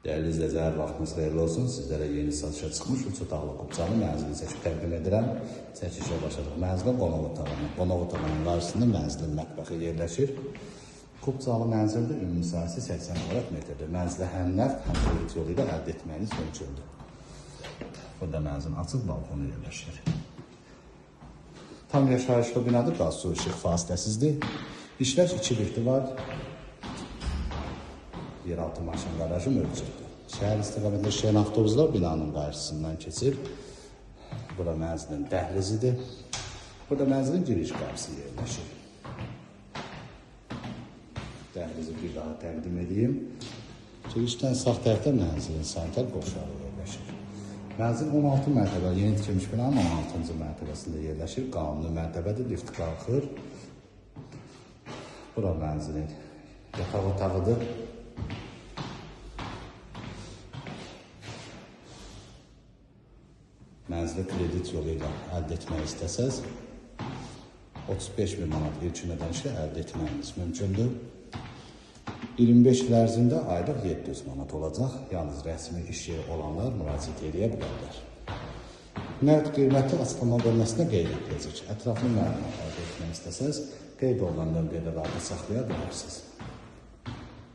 Dəyərli izləyicilər, vaxtınız xeyirli olsun. Sizlərə yeni satışa çıxmış 3 otaqlı kubçalı mənzili çəkib təqdim edirəm. Çəkişə başladıq. Mənzilin qonaq otağına. Qonaq otağının qarşısında mənzilin mətbəxi yerləşir. Kubçalı mənzildə ümumi sahəsi 80 kvadrat metrdir. Mənzilə həm nəqd, həm kredit yolu ilə əldə etməyiniz mümkündür. Burada mənzilin açıq balkonu yerləşir. Tam yaşayışlı binadır, qaz su işıq fasiləsizdir. İşlər 2 liftli var. Yeraltı maşın qarajı mövcuddur. Şəhər istiqamətində işləyən avtobuslar binanın qarşısından keçir. Bura mənzilin dəhlizidir. Burada mənzilin giriş qapısı yerləşir. Dəhlizi bir daha təqdim edeyim. Girişdən sağ tərəfdə mənzilin sanitar qovşağı yerləşir. Mənzil 16 mərtəbə, yeni tikilmiş binanın 16-cı mərtəbəsində yerləşir. Qanuni mərtəbədir, lift qalxır. Bura mənzilin yataq otağıdır. Mənzili kredit yolu ilə əldə etmək istəsəz, 35.000 manat ilkin ödənişlə əldə etməyiniz mümkündür. 25 il ərzində aylıq 700 manat olacaq. Yalnız rəsmi iş yeri olanlar müraciət edə bilərlər. Nəqd qiyməti açıqlama bölməsində qeyd ediləcək. Ətraflı məlumat əldə etmək istəsəz, qeyd olunan nömrəyə rabitə saxlaya bilərsiniz.